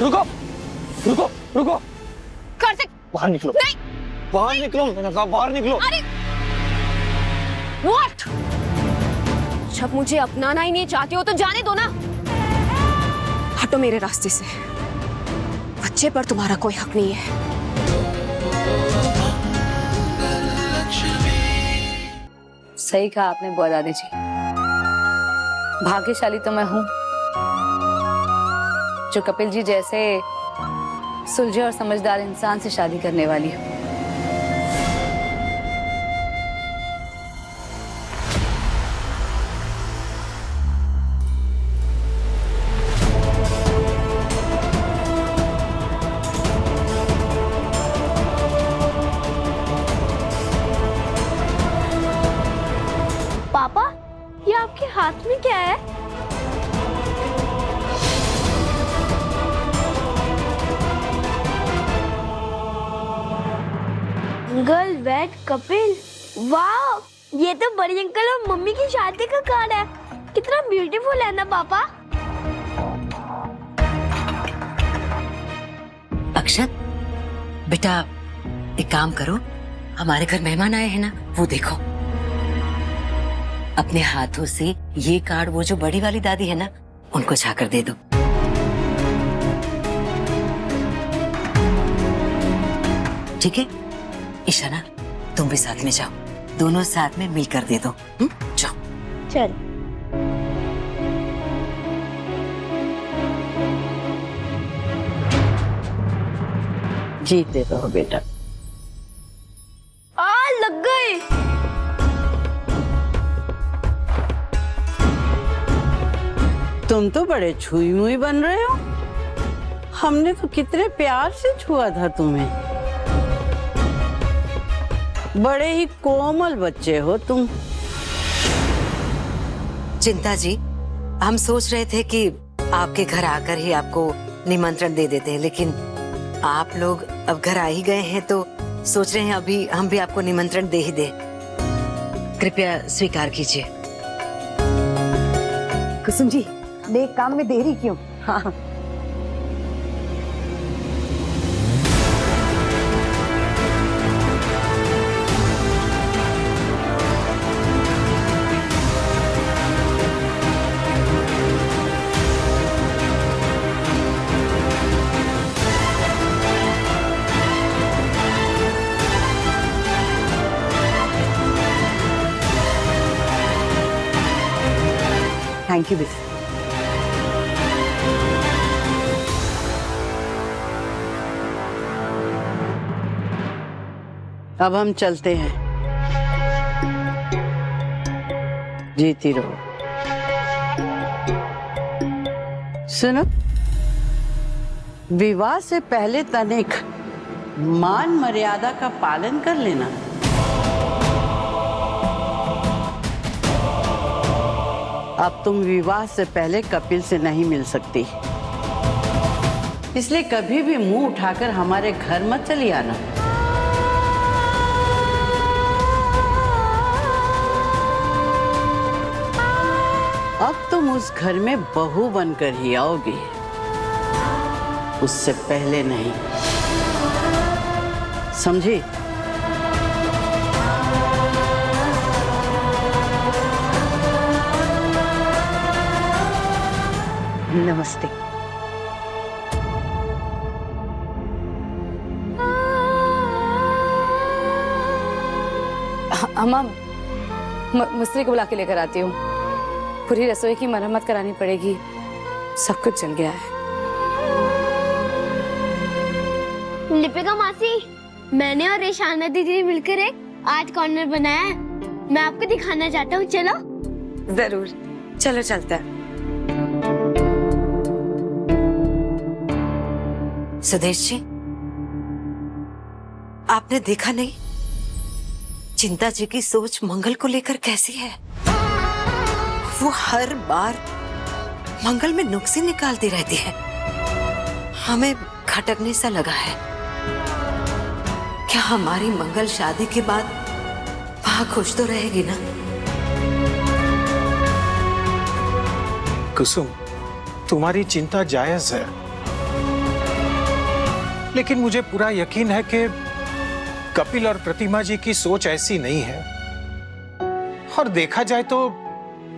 रुको रुको रुको, कार्तिक बाहर निकलो। नहीं, बाहर निकलो, मैंने कहा बाहर निकलो। अरे व्हाट? जब मुझे अपनाना ही नहीं चाहते हो तो जाने दो ना। हटो मेरे रास्ते से, बच्चे पर तुम्हारा कोई हक नहीं है। सही कहा आपने बुआ दादी जी, भाग्यशाली तो मैं हूं जो कपिल जी जैसे सुलझे और समझदार इंसान से शादी करने वाली हूं। पापा, ये आपके हाथ में क्या है? गर्ल वेड कपिल, वाह! ये तो बड़ी अंकल और मम्मी की शादी का कार्ड है। कितना ब्यूटीफुल है ना पापा? अक्षत, बेटा एक काम करो, हमारे घर मेहमान आए हैं ना, वो देखो। अपने हाथों से ये कार्ड वो जो बड़ी वाली दादी है ना, उनको जाकर दे दो। ठीक है ईशाना, तुम भी साथ में जाओ, दोनों साथ में मिलकर दे दो। जाओ। चल। जीते रहो बेटा। लग गए। तुम तो बड़े छुई मुई बन रहे हो। हमने तो कितने प्यार से छुआ था तुम्हें। बड़े ही कोमल बच्चे हो तुम। चिंता जी, हम सोच रहे थे कि आपके घर आकर ही आपको निमंत्रण दे देते हैं, लेकिन आप लोग अब घर आ ही गए हैं तो सोच रहे हैं अभी हम भी आपको निमंत्रण दे ही दे। कृपया स्वीकार कीजिए। कुसुम जी, नेक काम में देरी क्यों? हाँ थैंक यू बेटा। अब हम चलते हैं। जीती रहो। सुनो, विवाह से पहले तनिक मान मर्यादा का पालन कर लेना। अब तुम विवाह से पहले कपिल से नहीं मिल सकती, इसलिए कभी भी मुंह उठाकर हमारे घर मत चली आना। अब तुम उस घर में बहू बनकर ही आओगी, उससे पहले नहीं, समझी? नमस्ते। अम्मा, मिस्त्री को बुला के लेकर आती हूँ। पूरी रसोई की मरम्मत करानी पड़ेगी, सब कुछ जल गया है। लिपिका मासी, मैंने और ईशाना दीदी ने मिलकर एक आर्ट कॉर्नर बनाया है। मैं आपको दिखाना चाहता हूँ, चलो। जरूर, चलो चलते हैं। सुदेश जी, आपने देखा नहीं चिंता जी की सोच मंगल को लेकर कैसी है? वो हर बार मंगल में नुक्स ही निकालती रहती है। हमें खटकने सा लगा है। क्या हमारी मंगल शादी के बाद वहां खुश तो रहेगी ना? कुसुम, तुम्हारी चिंता जायज है, लेकिन मुझे पूरा यकीन है कि कपिल और प्रतिमा जी की सोच ऐसी नहीं है। और देखा जाए तो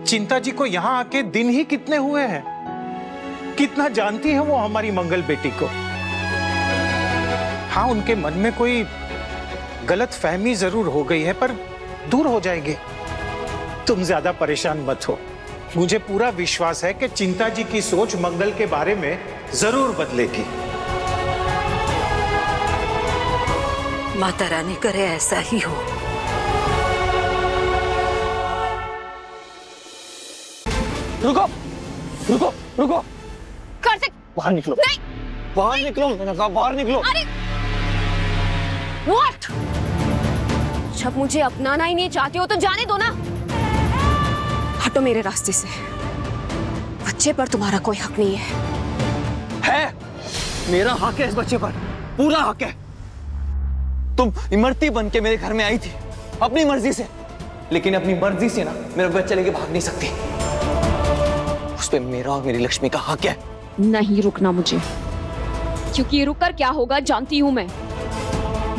चिंता जी को यहाँ आके दिन ही कितने हुए हैं, कितना जानती है वो हमारी मंगल बेटी को। हाँ, उनके मन में कोई गलत फहमी जरूर हो गई है, पर दूर हो जाएगी। तुम ज्यादा परेशान मत हो। मुझे पूरा विश्वास है कि चिंता जी की सोच मंगल के बारे में जरूर बदलेगी। माता रानी करे ऐसा ही हो। रुको रुको रुको, कार्तिक बाहर निकलो। नहीं, बाहर निकलो, मैंने कहा बाहर निकलो। अरे व्हाट? जब मुझे अपनाना ही नहीं चाहते हो तो जाने दो ना। हटो मेरे रास्ते से। बच्चे पर तुम्हारा कोई हक नहीं है। मेरा हक है इस बच्चे पर, पूरा हक है। तुम इमरती बन के मेरे घर में आई थी अपनी मर्जी से, लेकिन अपनी मर्जी से ना मेरा बच्चा लेके भाग नहीं सकती। उस पे मेरा और मेरी लक्ष्मी का हक है। नहीं रुकना मुझे, क्योंकि रुक कर क्या होगा जानती हूं मैं।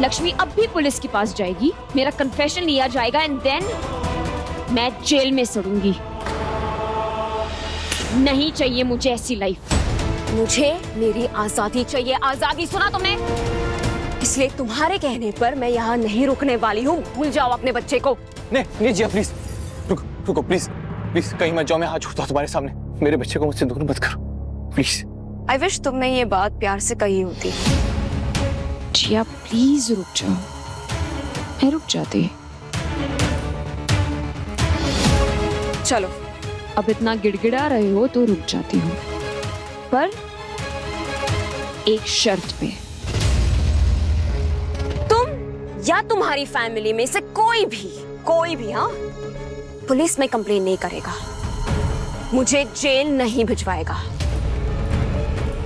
लक्ष्मी अब भी पुलिस के पास जाएगी, मेरा कन्फेशन लिया जाएगा एंड देन मैं जेल में सड़ूंगी। नहीं चाहिए मुझे ऐसी लाइफ। मुझे मेरी आजादी चाहिए। आजादी, सुना तुमने? इसलिए तुम्हारे कहने पर मैं यहाँ नहीं रुकने वाली हूँ। भूल जाओ अपने बच्चे को। नहीं जिया, प्लीज रुको रुको, प्लीज प्लीज, कहीं मैं जाऊं, मैं हाथ जोड़ता हूं तुम्हारे सामने। मेरे बच्चे को मुझसे दूर मत करो प्लीज। आई विश तुमने ये बात प्यार से कही होती। जिया प्लीज रुक जाओ। मैं रुक जाती। चलो, अब इतना गिड़गिड़ा रहे हो तो रुक जाती हूँ, पर एक शर्त पे। तुम या तुम्हारी फैमिली में से कोई भी हाँ पुलिस में कंप्लेन नहीं करेगा, मुझे जेल नहीं भिजवाएगा।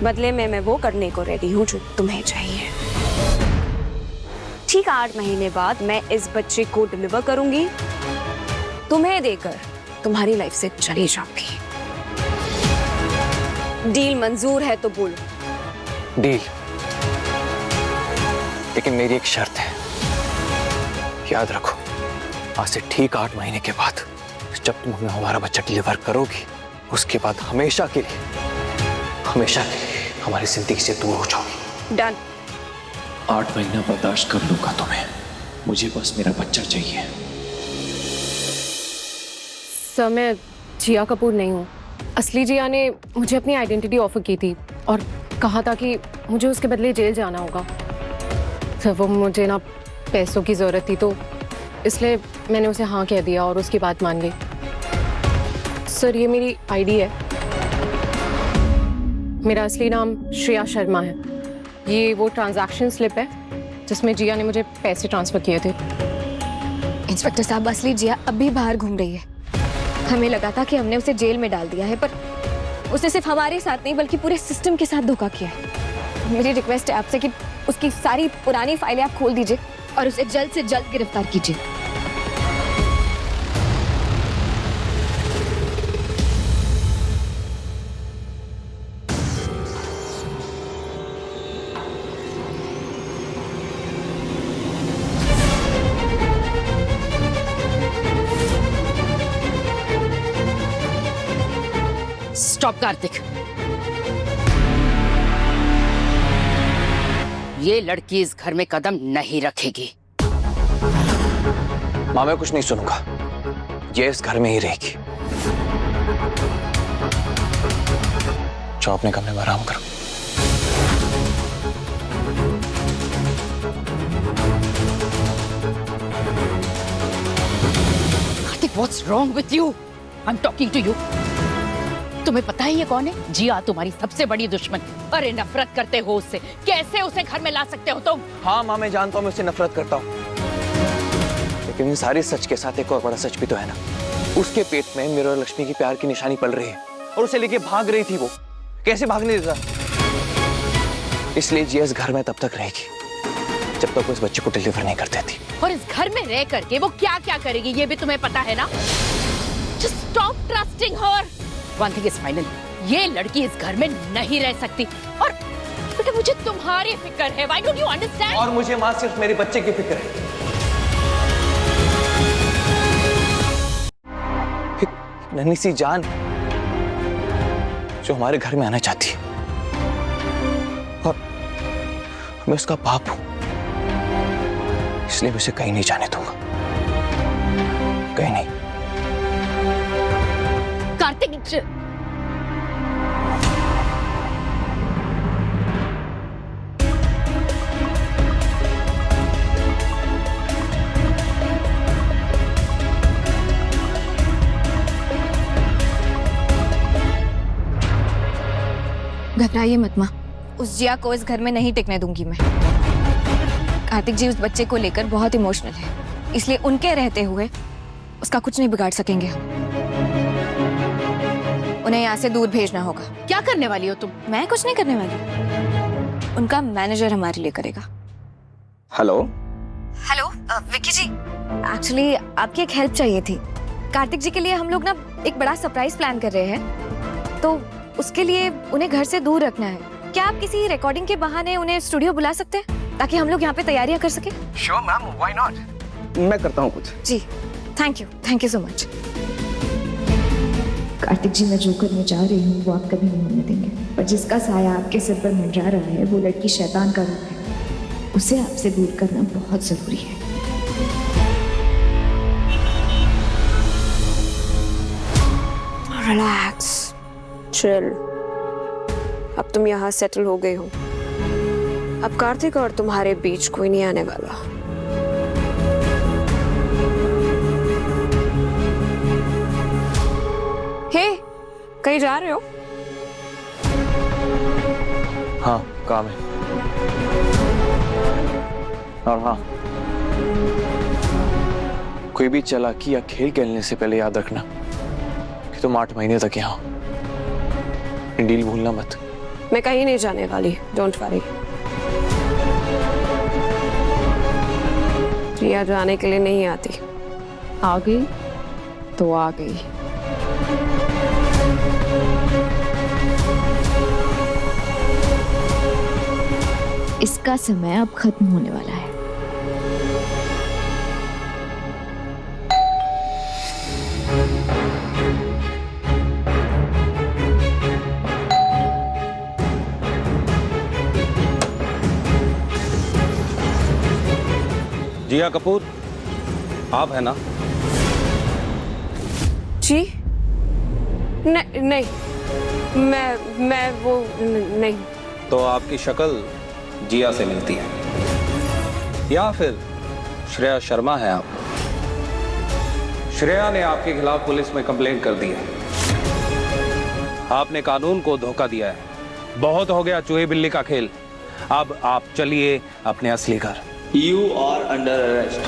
बदले में मैं वो करने को रेडी हूँ जो तुम्हें चाहिए। ठीक 8 महीने बाद मैं इस बच्चे को डिलीवर करूंगी, तुम्हें देकर तुम्हारी लाइफ से चली जाऊंगी। डील मंजूर है तो बोलो। डील, लेकिन मेरी एक शर्त है, याद रखो। आज से ठीक 8 महीने के बाद जब तुम हमें हमारा बच्चा डिलीवर करोगी, उसके बाद हमेशा के लिए हमारी जिंदगी से दूर हो जाओगी। डन। 8 महीना बर्दाश्त कर लूंगा तुम्हें, मुझे बस मेरा बच्चा चाहिए। सर, मैं जिया कपूर नहीं हूँ। असली जिया ने मुझे अपनी आइडेंटिटी ऑफर की थी और कहा था कि मुझे उसके बदले जेल जाना होगा। सर, वो मुझे ना पैसों की ज़रूरत थी, तो इसलिए मैंने उसे हाँ कह दिया और उसकी बात मान ली। सर, ये मेरी आईडी है। मेरा असली नाम श्रेया शर्मा है। ये वो ट्रांजैक्शन स्लिप है जिसमें जिया ने मुझे पैसे ट्रांसफ़र किए थे। इंस्पेक्टर साहब, असली जिया अभी बाहर घूम रही है। हमें लगा था कि हमने उसे जेल में डाल दिया है, पर उसने सिर्फ हमारे साथ नहीं बल्कि पूरे सिस्टम के साथ धोखा किया है। मेरी रिक्वेस्ट है आपसे कि उसकी सारी पुरानी फाइलें आप खोल दीजिए और उसे जल्द से जल्द गिरफ्तार कीजिए। स्टॉप कार्तिक, ये लड़की इस घर में कदम नहीं रखेगी। माँ, मैं कुछ नहीं सुनूंगा, ये इस घर में ही रहेगी। जाओ अपने कमरे में आराम करो। Kartik, what's wrong with you? I am talking to you. तुम्हें पता है ये कौन है? जिया तुम्हारी सबसे बड़ी दुश्मन। अरे नफरत करते हो उससे, कैसे उसे घर में ला सकते हो तुम? हाँ माँ, मैं जानता हूँ मैं उससे नफरत करता हूँ, लेकिन इन सारे सच के साथ एक और बड़ा सच भी तो है ना। उसके पेट में मेरे और लक्ष्मी की प्यार की निशानी पल रही है और उसे लेके भाग रही थी। वो कैसे भागने देता? इसलिए जिया इस घर में तब तक रहेगी जब तक वो इस बच्चे को डिलीवर नहीं कर देती। और इस घर में रह करके वो क्या क्या करेगी ये भी तुम्हें पता है ना? Just stop trusting her. One thing is final, ये लड़की इस घर में नहीं रह सकती। और बेटा, मुझे तुम्हारी फिक्र है। Why don't you understand? और मुझे माँ सिर्फ मेरे बच्चे की फिक्र है। एक नन्ही सी जान जो हमारे घर में आना चाहती है, और मैं उसका बाप हूं, इसलिए मैं उसे कहीं नहीं जाने दूंगा, कहीं नहीं। कार्तिक, घबराइए मत माँ, उस जिया को इस घर में नहीं टिकने दूंगी मैं। कार्तिक जी उस बच्चे को लेकर बहुत इमोशनल है, इसलिए उनके रहते हुए उसका कुछ नहीं बिगाड़ सकेंगे हम। उन्हें यहाँ से दूर भेजना होगा। क्या करने वाली हो तुम? मैं कुछ नहीं करने वाली, उनका मैनेजर हमारे लिए करेगा। हेलो हेलो विक्की जी, एक्चुअली आपकी एक हेल्प चाहिए थी। कार्तिक जी के लिए हम लोग ना एक बड़ा सरप्राइज प्लान कर रहे हैं, तो उसके लिए उन्हें घर से दूर रखना है। क्या आप किसी रिकॉर्डिंग के बहाने उन्हें स्टूडियो बुला सकते हैं ताकि हम लोग यहाँ पे तैयारियां कर सके? Sure ma'am, why not. मैं करता हूँ कुछ। जी thank you so much. Kartik ji, मैं जो करने जा रही हूँ वो आप कभी नहीं होने देंगे, पर जिसका साया आपके सिर पर मंडरा रहा है वो लड़की शैतान का रूप है, उसे आपसे दूर करना बहुत जरूरी है। Relax, chill. अब तुम यहाँ सेटल हो गए हो, अब कार्तिक और तुम्हारे बीच कोई नहीं आने वाला। हे, कहीं जा रहे हो? हाँ, काम है। और हाँ, कोई भी चालाकी या खेल खेलने से पहले याद रखना कि तुम 8 महीने तक यहाँ, डील भूलना मत। मैं कहीं नहीं जाने वाली, डोंट वरी। रिया जाने के लिए नहीं आती, आ गई तो आ गई। इसका समय अब खत्म होने वाला है। जिया कपूर, आप है ना? जी नहीं, मैं वो नहीं। तो आपकी शक्ल जिया से मिलती है, या फिर श्रेया शर्मा है आप? श्रेया ने आपके खिलाफ पुलिस में कंप्लेंट कर दी है। आपने कानून को धोखा दिया है। बहुत हो गया चूहे बिल्ली का खेल, अब आप चलिए अपने असली घर। You are under arrest.